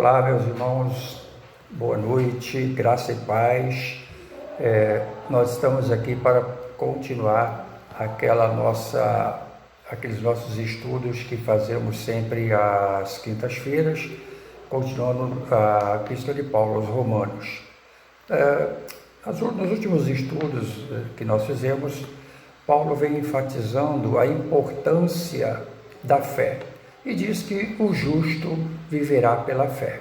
Olá, meus irmãos, boa noite, graça e paz. Nós estamos aqui para continuar aqueles nossos estudos que fazemos sempre às quintas-feiras, continuando a Epístola de Paulo aos Romanos. Nos últimos estudos que nós fizemos, Paulo vem enfatizando a importância da fé e diz que o justo viverá pela fé.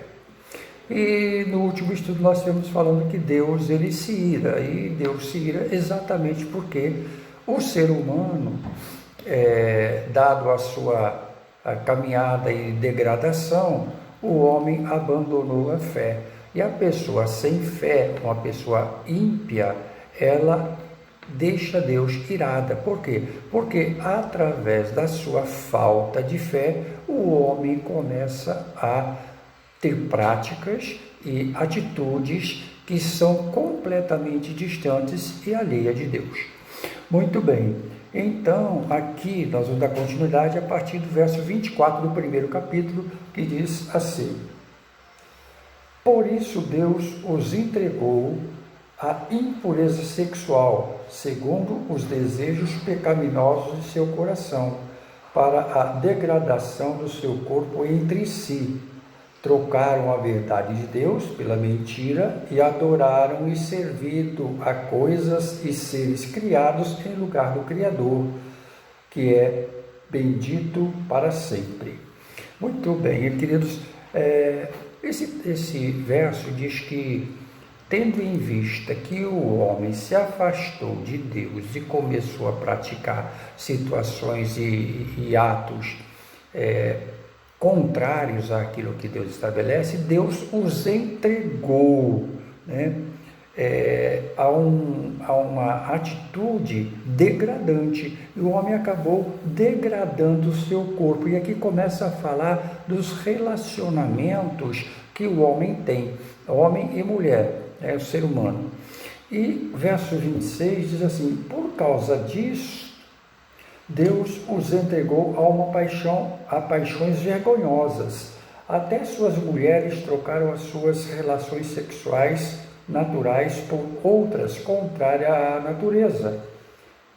E no último estudo nós estamos falando que Deus ele se ira, e Deus se ira exatamente porque o ser humano, dado a sua caminhada e degradação, o homem abandonou a fé. E a pessoa sem fé, uma pessoa ímpia, ela deixa Deus irada. Por quê? Porque através da sua falta de fé, o homem começa a ter práticas e atitudes que são completamente distantes e alheias de Deus. Muito bem, então aqui nós vamos dar continuidade a partir do verso 24 do primeiro capítulo, que diz assim: Por isso Deus os entregou à impureza sexual, segundo os desejos pecaminosos de seu coração, para a degradação do seu corpo entre si. Trocaram a verdade de Deus pela mentira e adoraram e serviram a coisas e seres criados em lugar do Criador, que é bendito para sempre. Muito bem, queridos, esse verso diz que, tendo em vista que o homem se afastou de Deus e começou a praticar situações e atos contrários àquilo que Deus estabelece, Deus os entregou, a uma atitude degradante, e o homem acabou degradando o seu corpo. E aqui começa a falar dos relacionamentos que o homem tem, homem e mulher, o ser humano. E verso 26 diz assim: por causa disso, Deus os entregou a paixões vergonhosas. Até suas mulheres trocaram as suas relações sexuais naturais por outras contrárias à natureza.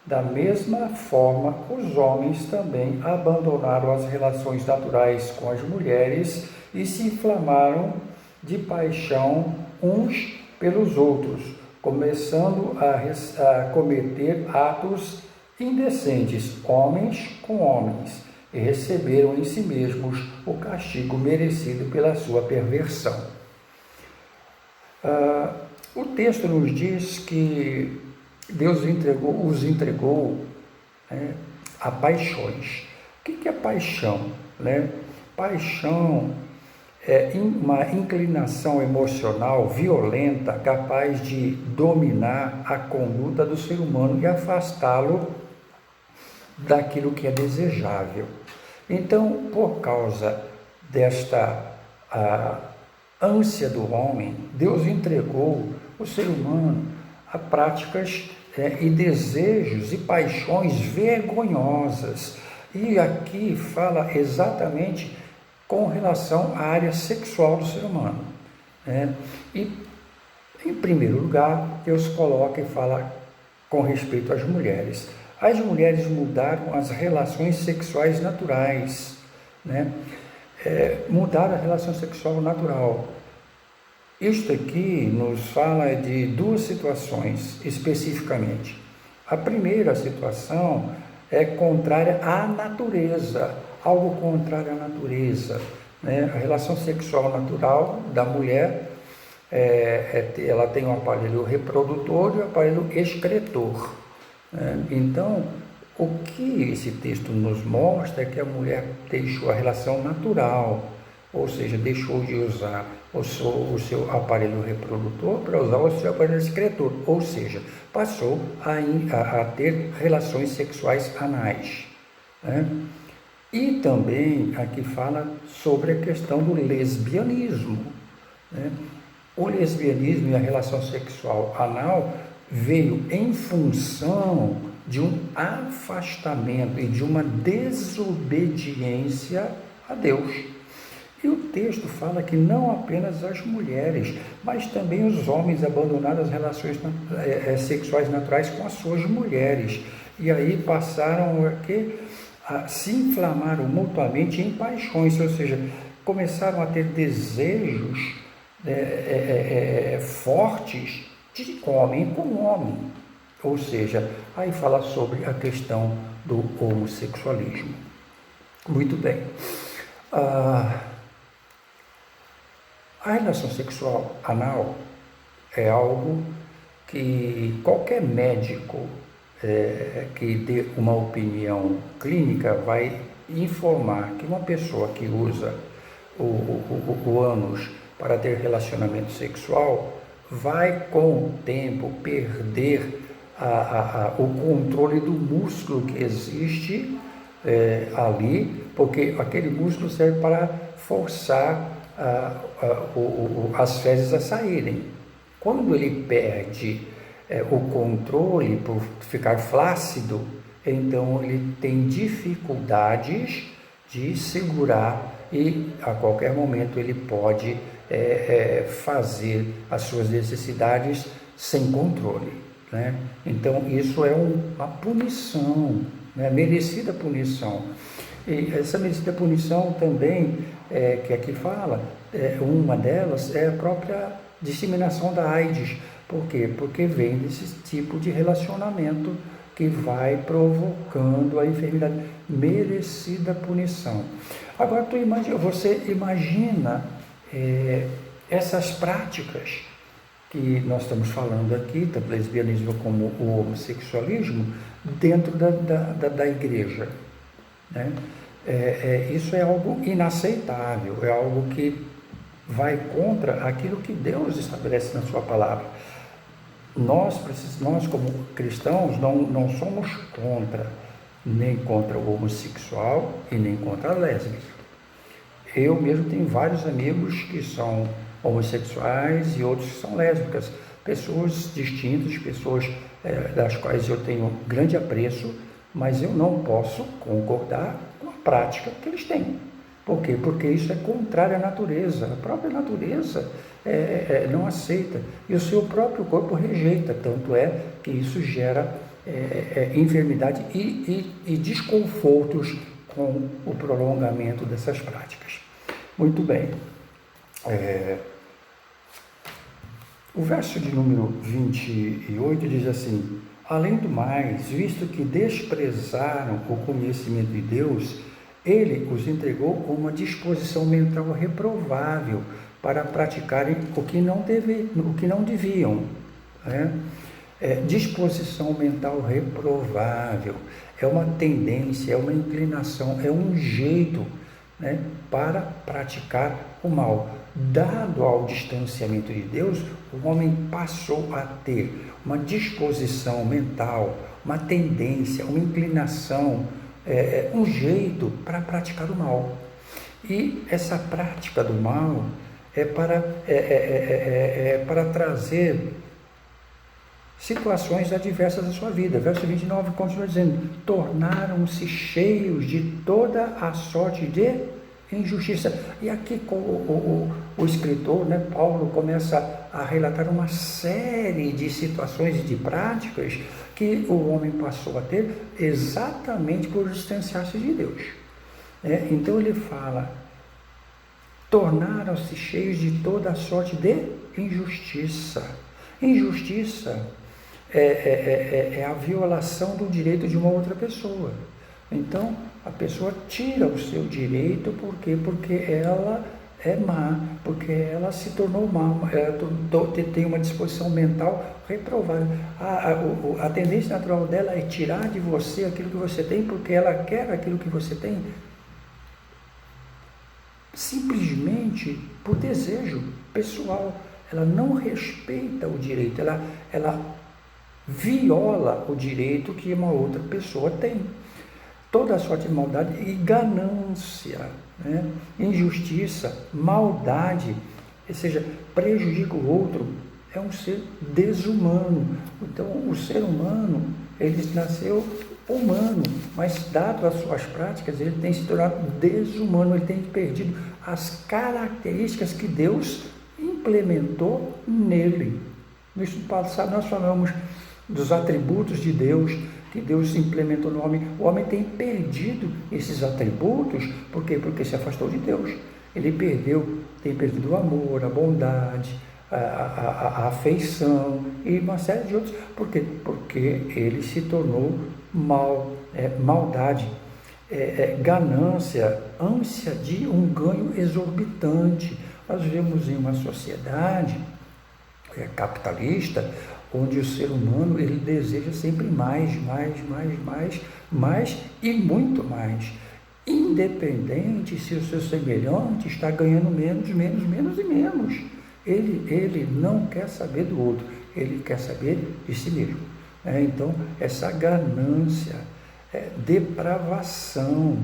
Da mesma forma, os homens também abandonaram as relações naturais com as mulheres e se inflamaram de paixão uns pelos outros, começando a cometer atos indecentes, homens com homens, e receberam em si mesmos o castigo merecido pela sua perversão. O texto nos diz que Deus os entregou a paixões. O que é paixão? Paixão é uma inclinação emocional violenta capaz de dominar a conduta do ser humano e afastá-lo daquilo que é desejável. Então, por causa desta ânsia do homem, Deus entregou o ser humano a práticas e desejos e paixões vergonhosas. E aqui fala exatamente com relação à área sexual do ser humano. E, em primeiro lugar, Deus coloca e fala com respeito às mulheres. As mulheres mudaram as relações sexuais naturais, mudaram a relação sexual natural. Isto aqui nos fala de duas situações especificamente. A primeira situação é contrária à natureza, algo contrário à natureza. A relação sexual natural da mulher, ela tem um aparelho reprodutor e um aparelho excretor. Então, o que esse texto nos mostra é que a mulher deixou a relação natural, ou seja, deixou de usar o seu aparelho reprodutor para usar o seu aparelho excretor, ou seja, passou a ter relações sexuais anais. E também aqui fala sobre a questão do lesbianismo. O lesbianismo e a relação sexual anal veio em função de um afastamento e de uma desobediência a Deus. E o texto fala que não apenas as mulheres, mas também os homens abandonaram as relações sexuais naturais com as suas mulheres. E aí passaram a se inflamaram mutuamente em paixões, ou seja, começaram a ter desejos fortes de homem com homem. Ou seja, aí fala sobre a questão do homossexualismo. Muito bem. A relação sexual anal é algo que qualquer médico que dê uma opinião clínica vai informar que uma pessoa que usa o ânus para ter relacionamento sexual vai com o tempo perder o controle do músculo que existe ali, porque aquele músculo serve para forçar as fezes a saírem. Quando ele perde o controle por ficar flácido, então ele tem dificuldades de segurar e a qualquer momento ele pode fazer as suas necessidades sem controle, né? Então isso é uma punição, né? Merecida punição. E essa merecida punição também, que aqui fala, uma delas é a própria disseminação da AIDS. Por quê? Porque vem desse tipo de relacionamento que vai provocando a enfermidade. Merecida punição. Agora, você imagina essas práticas que nós estamos falando aqui, tanto o lesbianismo como o homossexualismo, dentro da igreja, né? Isso é algo inaceitável, é algo que vai contra aquilo que Deus estabelece na sua palavra. Nós como cristãos, não somos nem contra o homossexual e nem contra a lésbica. Eu mesmo tenho vários amigos que são homossexuais e outros que são lésbicas, pessoas distintas, pessoas das quais eu tenho grande apreço, mas eu não posso concordar com a prática que eles têm. Por quê? Porque isso é contrário à natureza. A própria natureza não aceita e o seu próprio corpo rejeita. Tanto é que isso gera enfermidade e desconfortos com o prolongamento dessas práticas. Muito bem. O verso de número 28 diz assim: além do mais, visto que desprezaram o conhecimento de Deus, ele os entregou com uma disposição mental reprovável para praticarem o que não deviam, né? Disposição mental reprovável é uma tendência, é uma inclinação, é um jeito, né, para praticar o mal. Dado ao distanciamento de Deus, o homem passou a ter uma disposição mental, uma tendência, uma inclinação, um jeito para praticar o mal. E essa prática do mal é para trazer situações adversas à sua vida. Verso 29 continua dizendo: tornaram-se cheios de toda a sorte de injustiça. E aqui o escritor, né, Paulo, começa a relatar uma série de situações e de práticas que o homem passou a ter exatamente por distanciar-se de Deus. Então ele fala: tornaram-se cheios de toda a sorte de injustiça. Injustiça é a violação do direito de uma outra pessoa. Então, a pessoa tira o seu direito, por quê? Porque ela é má, porque ela se tornou má, ela tem uma disposição mental reprovável. A tendência natural dela é tirar de você aquilo que você tem, porque ela quer aquilo que você tem, simplesmente por desejo pessoal. Ela não respeita o direito, ela viola o direito que uma outra pessoa tem. Toda a sorte de maldade e ganância, né? Injustiça, maldade, ou seja, prejudica o outro, é um ser desumano. Então, o ser humano, ele nasceu humano, mas dado as suas práticas, ele tem se tornado desumano, ele tem perdido as características que Deus implementou nele. No estudo passado nós falamos dos atributos de Deus, que Deus implementou no homem. O homem tem perdido esses atributos, por quê? Porque se afastou de Deus. Ele tem perdido o amor, a bondade, a afeição e uma série de outros. Por quê? Porque ele se tornou maldade, ganância, ânsia de um ganho exorbitante. Nós vivemos em uma sociedade capitalista, onde o ser humano ele deseja sempre mais e muito mais, independente se o seu semelhante está ganhando menos e menos. Ele não quer saber do outro, ele quer saber de si mesmo. Então, essa ganância, depravação,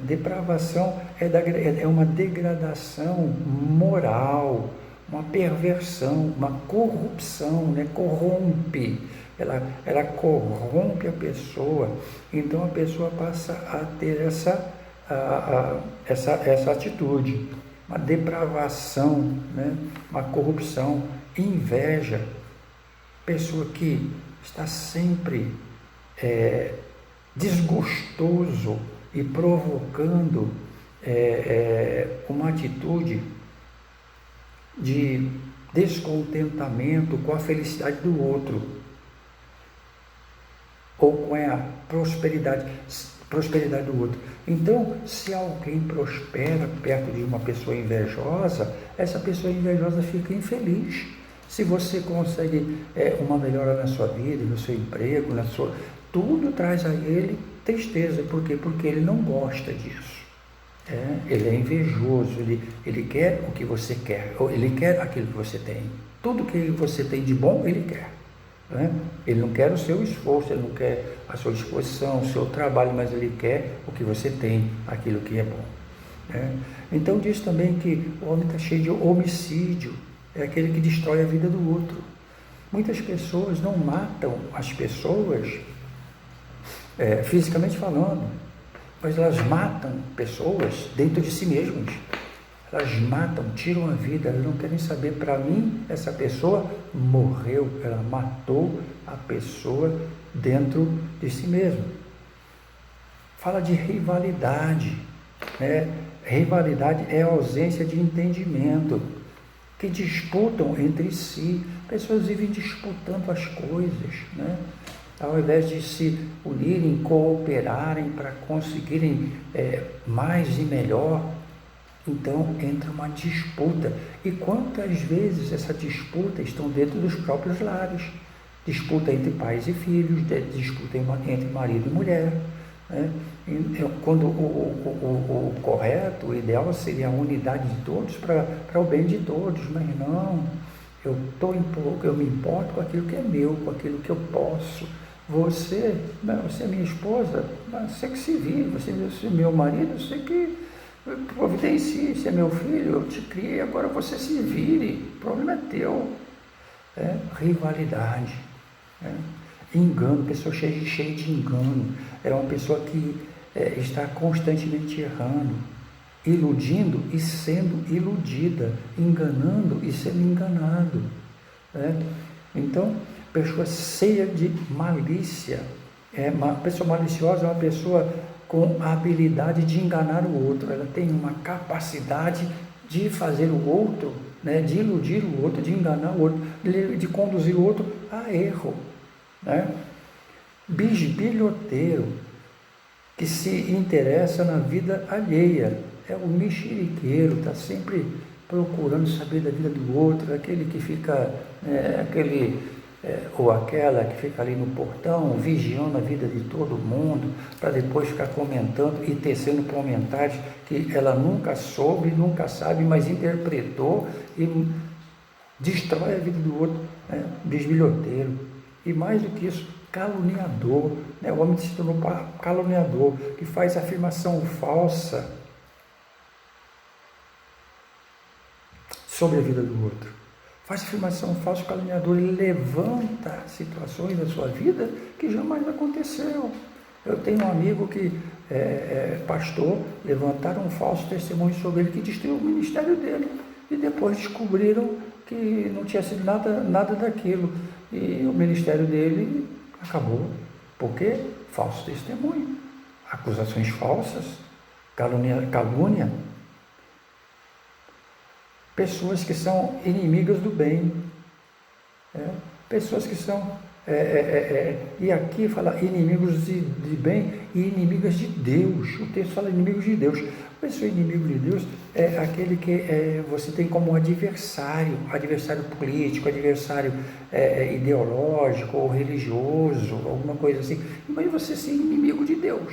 depravação é uma degradação moral, uma perversão, uma corrupção, corrompe, ela corrompe a pessoa. Então a pessoa passa a ter essa atitude, uma depravação, uma corrupção, inveja, pessoa que está sempre desgostoso e provocando uma atitude de descontentamento com a felicidade do outro, ou com a prosperidade do outro. Então, se alguém prospera perto de uma pessoa invejosa, essa pessoa invejosa fica infeliz. Se você consegue uma melhora na sua vida, no seu emprego, tudo traz a ele tristeza. Por quê? Porque ele não gosta disso. Ele é invejoso, ele quer o que você quer, ou ele quer aquilo que você tem. Tudo que você tem de bom, ele quer. Ele não quer o seu esforço, ele não quer a sua disposição, o seu trabalho, mas ele quer o que você tem, aquilo que é bom. Então diz também que o homem está cheio de homicídio, é aquele que destrói a vida do outro. Muitas pessoas não matam as pessoas, fisicamente falando, mas elas matam pessoas dentro de si mesmas. Elas matam, tiram a vida, elas não querem saber. Para mim, essa pessoa morreu, ela matou a pessoa dentro de si mesma. Fala de rivalidade, Rivalidade é a ausência de entendimento, que disputam entre si. Pessoas vivem disputando as coisas, Ao invés de se unirem, cooperarem para conseguirem mais e melhor, então entra uma disputa. E quantas vezes essa disputa estão dentro dos próprios lares? Disputa entre pais e filhos, disputa entre marido e mulher. Quando o correto, o ideal seria a unidade de todos para o bem de todos, mas não, eu me importo com aquilo que é meu, com aquilo que eu posso. Você é minha esposa, você que se vire, você é meu marido, você que providencie, você é meu filho, eu te criei, agora você se vire, o problema é teu. Rivalidade, engano, pessoa cheia de engano, é uma pessoa que está constantemente errando, iludindo e sendo iludida, enganando e sendo enganado. Então, pessoa cheia de malícia, uma pessoa maliciosa é uma pessoa com a habilidade de enganar o outro, ela tem uma capacidade de fazer o outro, de iludir o outro, de enganar o outro, de conduzir o outro a erro. Bisbilhoteiro, que se interessa na vida alheia, é o mexeriqueiro, está sempre procurando saber da vida do outro, aquele que fica, ou aquela que fica ali no portão, vigiando a vida de todo mundo, para depois ficar comentando e tecendo comentários que ela nunca soube, nunca sabe, mas interpretou e destrói a vida do outro, bisbilhoteiro. E mais do que isso, caluniador, o homem se tornou caluniador, que faz afirmação falsa sobre a vida do outro. Faz afirmação falsa, caluniador, ele levanta situações da sua vida que jamais aconteceu. Eu tenho um amigo que pastor, levantaram um falso testemunho sobre ele que destruiu o ministério dele. E depois descobriram que não tinha sido nada daquilo. E o ministério dele acabou. Por quê? Falso testemunho. Acusações falsas, calúnia. Pessoas que são inimigas do bem. Pessoas que são, e aqui fala inimigos de bem e inimigas de Deus. O texto fala inimigos de Deus. A pessoa inimigo de Deus é aquele que você tem como adversário político, adversário ideológico ou religioso, alguma coisa assim. Mas você ser inimigo de Deus,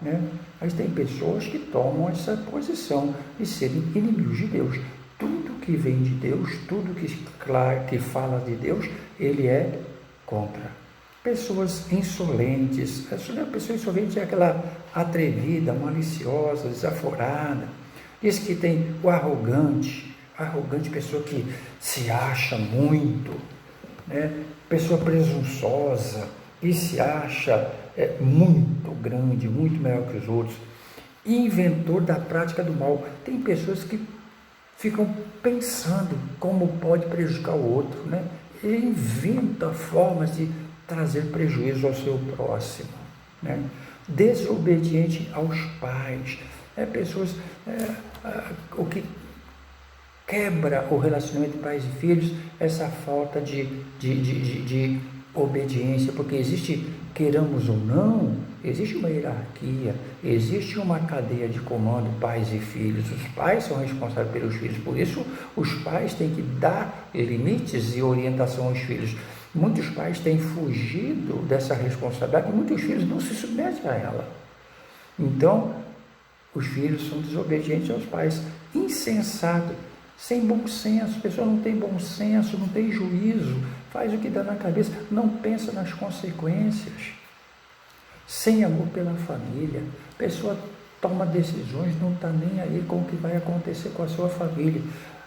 né? Mas tem pessoas que tomam essa posição de serem inimigos de Deus. Tudo que vem de Deus, tudo que fala de Deus, ele é contra. Pessoas insolentes. A pessoa insolente é aquela atrevida, maliciosa, desaforada. Diz que tem o arrogante, pessoa que se acha muito, né? Pessoa presunçosa, e se acha muito grande, muito melhor que os outros. Inventor da prática do mal. Tem pessoas que ficam pensando como pode prejudicar o outro, né? E inventa formas de trazer prejuízo ao seu próximo, né? Desobediente aos pais, pessoas, o que quebra o relacionamento de pais e filhos, essa falta de obediência, porque existe, queiramos ou não, existe uma hierarquia, existe uma cadeia de comando, pais e filhos. Os pais são responsáveis pelos filhos, por isso os pais têm que dar limites e orientação aos filhos. Muitos pais têm fugido dessa responsabilidade e muitos filhos não se submetem a ela. Então, os filhos são desobedientes aos pais, insensatos, sem bom senso. A pessoa não tem bom senso, não tem juízo, faz o que dá na cabeça, não pensa nas consequências, sem amor pela família. A pessoa toma decisões, não está nem aí com o que vai acontecer com a sua família.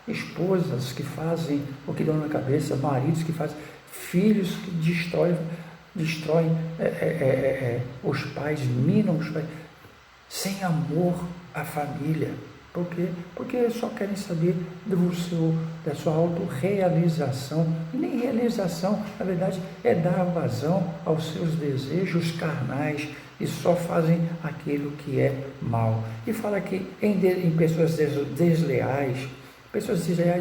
Esposas que fazem o que dão na cabeça, maridos que fazem, filhos que destroem os pais, minam os pais, sem amor à família. Por quê? Porque só querem saber da sua autorrealização. E nem realização, na verdade, é dar vazão aos seus desejos carnais e só fazem aquilo que é mal. E fala que em pessoas desleais,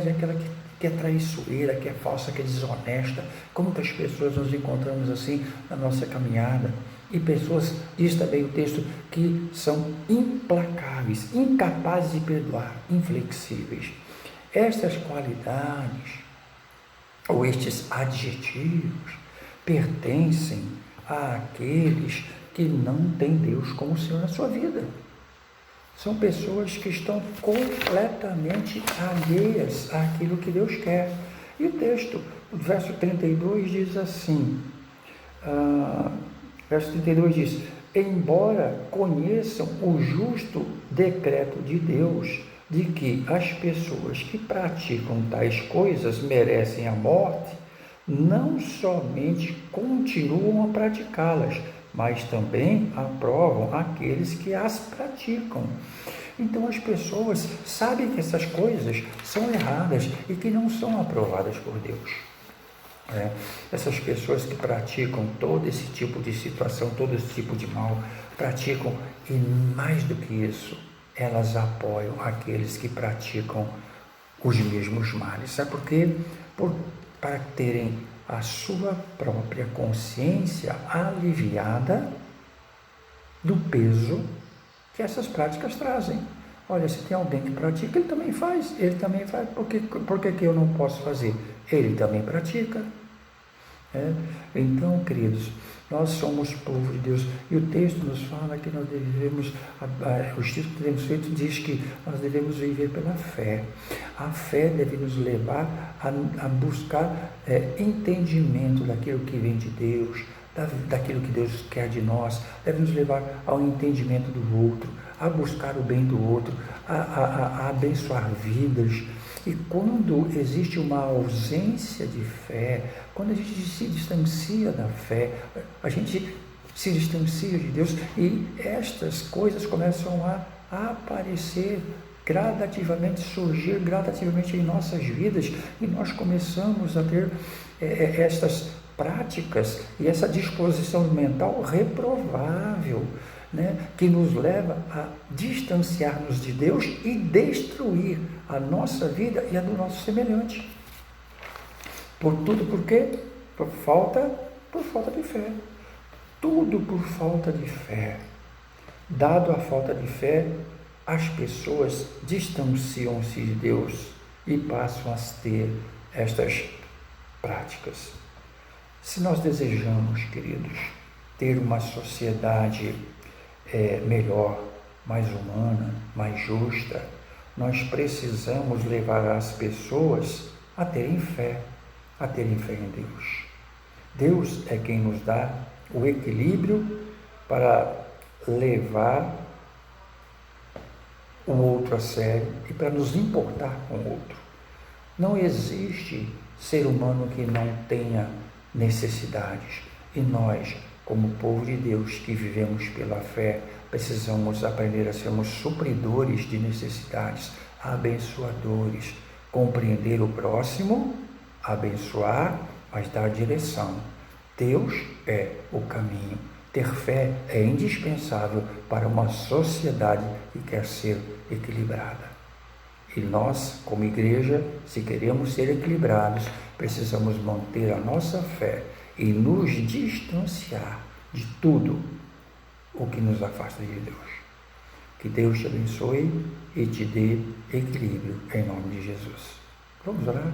é aquela que é traiçoeira, que é falsa, que é desonesta. Quantas pessoas nós encontramos assim na nossa caminhada? E pessoas, diz também o texto, que são implacáveis, incapazes de perdoar, inflexíveis. Estas qualidades, ou estes adjetivos, pertencem àqueles que não têm Deus como Senhor na sua vida. São pessoas que estão completamente alheias àquilo que Deus quer. E o texto, o verso 32 diz assim, verso 32 diz: embora conheçam o justo decreto de Deus, de que as pessoas que praticam tais coisas merecem a morte, não somente continuam a praticá-las, mas também aprovam aqueles que as praticam. Então as pessoas sabem que essas coisas são erradas e que não são aprovadas por Deus. Essas pessoas que praticam todo esse tipo de situação, todo esse tipo de mal, praticam, e mais do que isso, elas apoiam aqueles que praticam os mesmos males. Sabe por quê? Para terem a sua própria consciência aliviada do peso que essas práticas trazem. Olha, se tem alguém que pratica, ele também faz, por que eu não posso fazer? Ele também pratica. Então, queridos, nós somos povo de Deus, e o texto nos fala que nós devemos, o estudo que temos feito diz que nós devemos viver pela fé. A fé deve nos levar a buscar entendimento daquilo que vem de Deus, daquilo que Deus quer de nós, deve nos levar ao entendimento do outro, a buscar o bem do outro, a abençoar vidas. E quando existe uma ausência de fé, quando a gente se distancia da fé, a gente se distancia de Deus, e estas coisas começam a aparecer gradativamente, surgir gradativamente em nossas vidas, e nós começamos a ter estas práticas e essa disposição mental reprovável, né, que nos leva a distanciar-nos de Deus e destruir a nossa vida e a do nosso semelhante. Por quê? Por falta de fé. Tudo por falta de fé. Dado a falta de fé, as pessoas distanciam-se de Deus e passam a ter estas práticas. Se nós desejamos, queridos, ter uma sociedade melhor, mais humana, mais justa, nós precisamos levar as pessoas a terem fé em Deus. Deus é quem nos dá o equilíbrio para levar o outro a sério e para nos importar com o outro. Não existe ser humano que não tenha necessidades, e nós, como povo de Deus que vivemos pela fé, precisamos aprender a sermos supridores de necessidades, abençoadores, compreender o próximo, abençoar, mas dar direção. Deus é o caminho. Ter fé é indispensável para uma sociedade que quer ser equilibrada. E nós, como igreja, se queremos ser equilibrados, precisamos manter a nossa fé e nos distanciar de tudo o que nos afasta de Deus. Que Deus te abençoe e te dê equilíbrio, em nome de Jesus. Vamos orar?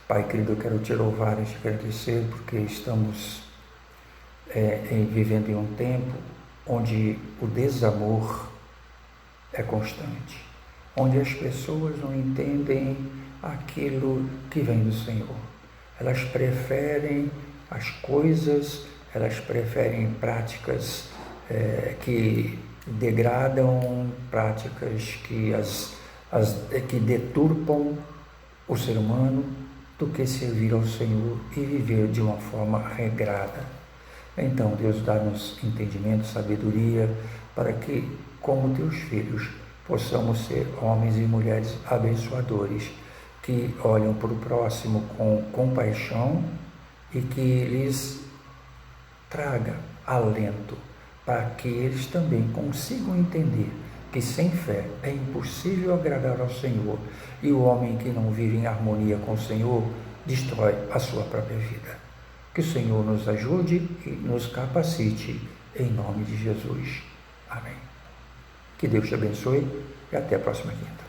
Pai querido, eu quero te louvar e te agradecer, porque estamos vivendo em um tempo onde o desamor é constante, onde as pessoas não entendem aquilo que vem do Senhor. Elas preferem as coisas, elas preferem práticas que degradam, práticas que deturpam o ser humano, do que servir ao Senhor e viver de uma forma regrada. Então, Deus, dá-nos entendimento, sabedoria, para que, como teus filhos, possamos ser homens e mulheres abençoadores, que olham para o próximo com compaixão e que lhes traga alento, para que eles também consigam entender que sem fé é impossível agradar ao Senhor, e o homem que não vive em harmonia com o Senhor destrói a sua própria vida. Que o Senhor nos ajude e nos capacite, em nome de Jesus. Amém. Que Deus te abençoe e até a próxima quinta.